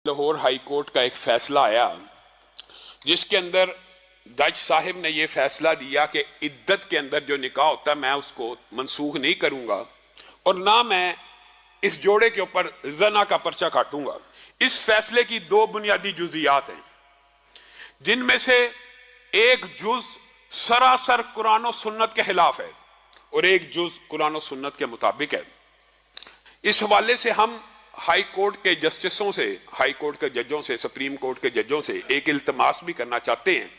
Lahore high court का एक फैसला आया जिसके अंदर जज साहिब ने यह फैसला दिया कि इद्दत के अंदर जो निकाह होता है मैं उसको मनसूख नहीं करूंगा और ना मैं इस जोड़े के ऊपर जना का पर्चा काटूंगा। इस फैसले की दो बुनियादी जुजियात हैं जिनमें से एक जुज सरासर कुरान और सुन्नत के खिलाफ है और एक जुज कुरान और सुन्नत के मुताबिक है। इस हवाले से हम हाई कोर्ट के जस्टिसों से, हाई कोर्ट के जजों से, सुप्रीम कोर्ट के जजों से एक इल्तमास भी करना चाहते हैं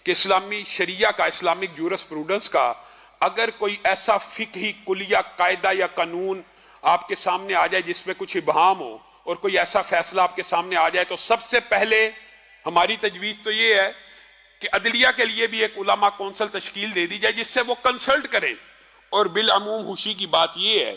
कि इस्लामी शरिया का, इस्लामिक जूरिस्प्रूडेंस का अगर कोई ऐसा फिकही कुलिया कायदा या कानून आपके सामने आ जाए जिसमें कुछ इबहाम हो और कोई ऐसा फैसला आपके सामने आ जाए तो सबसे पहले हमारी तजवीज़ तो ये है कि अदलिया के लिए भी एक उलमा कौंसल तश्कील दे दी जाए जिससे वो कंसल्ट करें। और बिलअमूम खुशी की बात ये है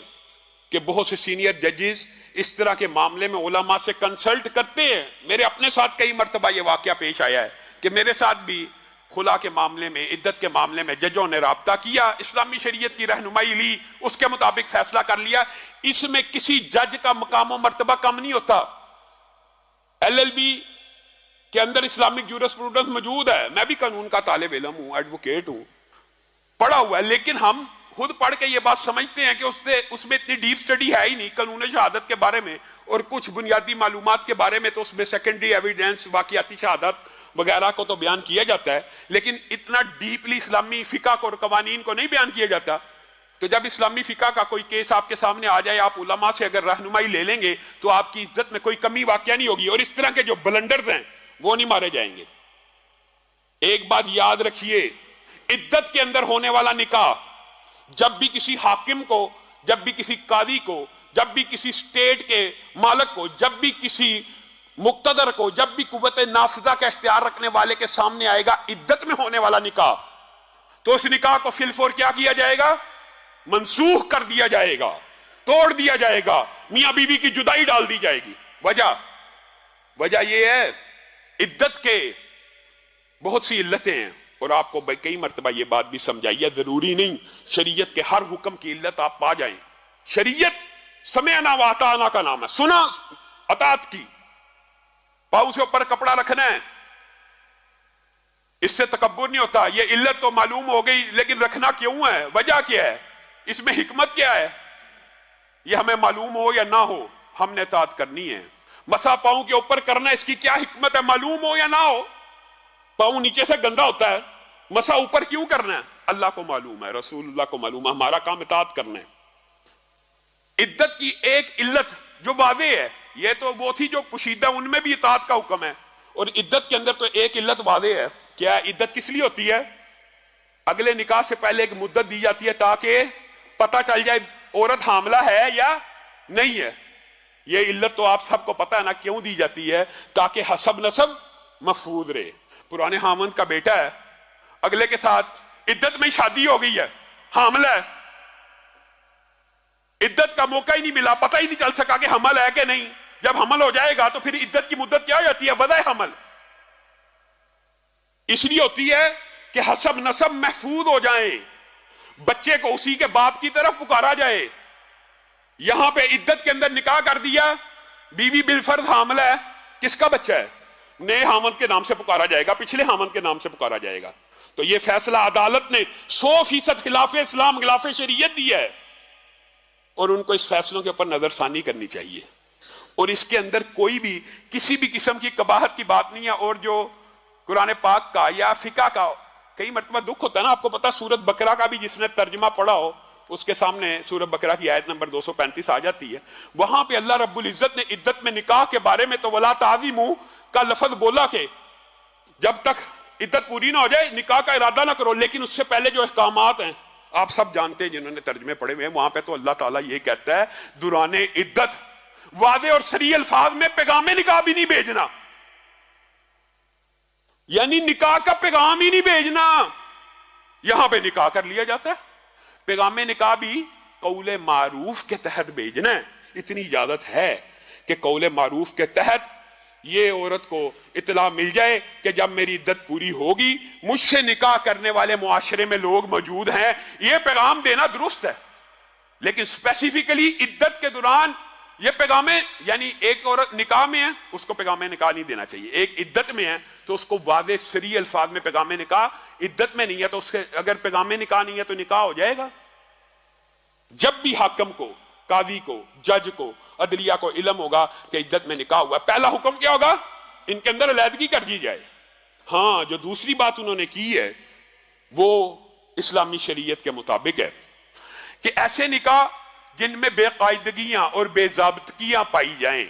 कि बहुत से सीनियर जजेस इस तरह के मामले में उलमा से कंसल्ट करते हैं। मेरे अपने साथ कई मरतबा ये वाकया पेश आया है कि मेरे साथ भी खुला के मामले में, इद्दत के मामले में जजों ने राब्ता किया, इस्लामी शरीयत की रहनुमाई ली, उसके मुताबिक फैसला कर लिया। इसमें किसी जज का मकाम मर्तबा कम नहीं होता। LLB के अंदर इस्लामिक जूरिस्प्रूडेंस मौजूद है। मैं भी कानून का तालिब इल्म हूं, एडवोकेट हूं, पढ़ा हुआ है, लेकिन हम खुद पढ़ के ये बात समझते हैं कि उसमें इतनी डीप स्टडी है ही नहीं कानून शहादत के बारे में और कुछ बुनियादी मालूमात के बारे में तो उसमें सेकेंडरी एविडेंस, वाक़ियाती शहादत वगैरह को तो बयान किया जाता है, लेकिन इतना डीपली इस्लामी फिका को और कवानीन को नहीं बयान किया जाता। तो जब इस्लामी फिका का कोई केस आपके सामने आ जाए, आप उलमा से अगर रहनुमाई ले लेंगे तो आपकी इज्जत में कोई कमी वाक़या नहीं होगी और इस तरह के जो ब्लंडर्स हैं वो नहीं मारे जाएंगे। एक बात याद रखिए, इद्दत के अंदर होने वाला निकाह जब भी किसी हाकिम को, जब भी किसी कादी को, जब भी किसी स्टेट के मालिक को, जब भी किसी मुक्तदर को, जब भी कुव्वत नाफिजा का इख्तियार रखने वाले के सामने आएगा इद्दत में होने वाला निकाह, तो उस निकाह को फिलफोर क्या किया जाएगा? मनसूख कर दिया जाएगा, तोड़ दिया जाएगा, मियां बीवी की जुदाई डाल दी जाएगी। वजह यह है इद्दत के बहुत सी इल्लतें हैं और आपको कई मरतबा ये बात भी समझाई है, जरूरी नहीं शरीयत के हर हुक्म की इल्लत आप पा जाएं। शरीयत समयना व अताना का नाम है, सुना अतात की। पाऊ से ऊपर कपड़ा रखना है, इससे तकब्बुर नहीं होता। ये इल्लत तो मालूम हो गई, लेकिन रखना क्यों है? वजह क्या है? इसमें हिकमत क्या है? ये हमें मालूम हो या ना हो, हमने अतात करनी है। मसा पाऊ के ऊपर करना, इसकी क्या हिकमत है? मालूम हो या ना हो, पाऊ नीचे से गंदा होता है, मसा ऊपर क्यों करना है? अल्लाह को मालूम है, रसूलुल्लाह को मालूम है, हमारा काम इताअत करना है। इद्दत की एक इल्लत जो वादे है, ये तो वो थी जो पुशीदा, उनमें भी इताअत का हुक्म है, और इद्दत के अंदर तो एक इल्लत वादे है। क्या इद्दत किस लिए होती है? अगले निकाह से पहले एक मुद्दत दी जाती है ताकि पता चल जाए औरत हामला है या नहीं है। ये इल्लत तो आप सबको पता है ना क्यों दी जाती है? ताकि हसब नसब महफूज रहे। पुराने हामंद का बेटा है, अगले के साथ इद्दत में शादी हो गई है, हामला है, इद्दत का मौका ही नहीं मिला, पता ही नहीं चल सका कि हमल है कि नहीं। जब हमल हो जाएगा तो फिर इद्दत की मुद्दत क्या हो जाती है? वज़ा हमल। इसलिए होती है कि हसब नसब महफूज हो जाए, बच्चे को उसी के बाप की तरफ पुकारा जाए। यहां पे इद्दत के अंदर निकाह कर दिया, बीवी बिलफर्ज हामला है, किसका बच्चा है? नए हामंद के नाम से पुकारा जाएगा, पिछले हामंद के नाम से पुकारा जाएगा। तो यह फैसला अदालत ने 100% खिलाफ इस्लाम, खिलाफ शरीयत दी है और उनको इस फैसलों के ऊपर नजरसानी करनी चाहिए। और इसके अंदर कोई भी किसी भी किस्म की कबाहत की बात नहीं है। और जो कुरान पाक का या फिका का कई मरतबा दुख होता है ना, आपको पता, सूरत बकरा का भी जिसने तर्जमा पढ़ा हो उसके सामने सूरत बकरा की आयत नंबर 235 आ जाती है। वहां पे अल्लाह रब्बुल इज्जत ने इद्दत में निकाह के बारे में तो वला ताज़िमू का लफ्ज बोला कि जब तक इद्दत पूरी ना हो जाए निकाह का इरादा ना करो, लेकिन उससे पहले जो अहकामात हैं आप सब जानते हैं जिन्होंने तर्जमे पढ़े हुए हैं। वहां पे तो अल्लाह ताला ये कहता है दुराने इद्दत वादे और सरी अल्फाज में पैगामे निकाह भी नहीं भेजना, यानी निकाह का पैगाम ही नहीं भेजना। यहां पे निकाह कर लिया जाता है, पैगामे निकाह भी कौले मारूफ के तहत भेजना है। इतनी इजाजत है कि कौले मारूफ के तहत ये औरत को इतला मिल जाए कि जब मेरी इद्दत पूरी होगी, मुझसे निकाह करने वाले मुआशरे में लोग मौजूद हैं, ये पैगाम देना दुरुस्त है। लेकिन स्पेसिफिकली इद्दत के दौरान یہ پیغام یعنی ایک عورت نکاح میں ہے اس کو پیغام نکاح نہیں دینا چاہیے، ایک عدت میں ہے تو اس کو واضح صریح الفاظ میں پیغام نکاح، عدت میں نہیں ہے تو اس کے اگر پیغام نکاح نہیں ہے تو نکاح ہو جائے گا۔ جب بھی حاکم کو، قاضی کو، جج کو، عدلیہ کو علم ہوگا کہ عدت میں نکاح ہوا، پہلا حکم کیا ہوگا؟ ان کے اندر علیحدگی کر دی جائے۔ ہاں جو دوسری بات انہوں نے کی ہے وہ اسلامی شریعت کے مطابق ہے کہ ایسے نکاح جن میں بے قاعدگیاں اور بے ضابطگیاں پائی جائیں،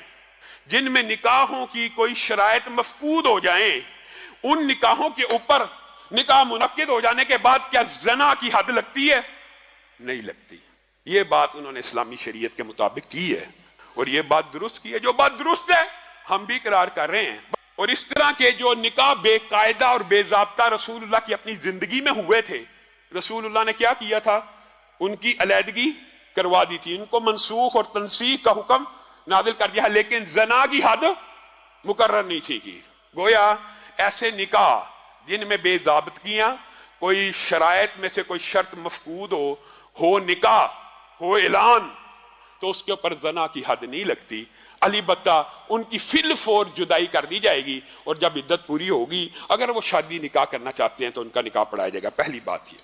جن میں نکاحوں کی کوئی شرائط مفقود ہو جائیں، ان نکاحوں کے اوپر نکاح منعقد ہو جانے کے بعد کیا زنا کی حد لگتی ہے؟ نہیں لگتی۔ یہ بات انہوں نے اسلامی شریعت کے مطابق کی ہے اور یہ بات درست کی ہے۔ جو بات درست ہے ہم بھی اقرار کر رہے ہیں۔ اور اس طرح کے جو نکاح بے قاعدہ اور بے ضابطہ رسول اللہ کی اپنی زندگی میں ہوئے تھے، رسول اللہ نے کیا کیا تھا؟ ان کی علیحدگی کروا دی تھی، ان کو منسوخ اور تنسیخ کا حکم نازل کر دیا، لیکن زنا کی حد مقرر نہیں تھی کی۔ گویا ایسے نکاح جن میں بے ضابطگیاں، کوئی شرائط میں سے کوئی شرط مفقود ہو نکاح ہو اعلان، تو اس کے اوپر زنا کی حد نہیں لگتی، البتہ ان کی فی الفور جدائی کر دی جائے گی، اور جب عدت پوری ہوگی اگر وہ شادی نکاح کرنا چاہتے ہیں تو ان کا نکاح پڑھایا جائے گا۔ پہلی بات یہ،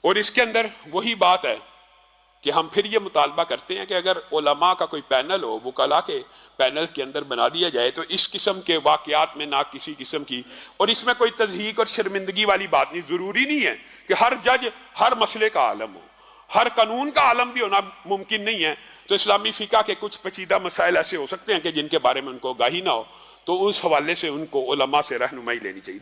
اور اس کے اندر وہی بات ہے کہ ہم پھر یہ مطالبہ کرتے ہیں کہ اگر علماء کا کوئی پینل ہو، وکلاء کے پینل کے اندر بنا دیا جائے تو اس قسم کے واقعات میں نہ کسی قسم کی، اور اس میں کوئی تضحیق اور شرمندگی والی بات نہیں، ضروری نہیں ہے کہ ہر جج ہر مسئلے کا عالم ہو، ہر قانون کا عالم بھی ہونا ممکن نہیں ہے۔ تو اسلامی فقہ کے کچھ پیچیدہ مسائل ایسے ہو سکتے ہیں کہ جن کے بارے میں ان کو آگاہی نہ ہو، تو اس حوالے سے ان کو علماء سے رہنمائی لینی چاہیے۔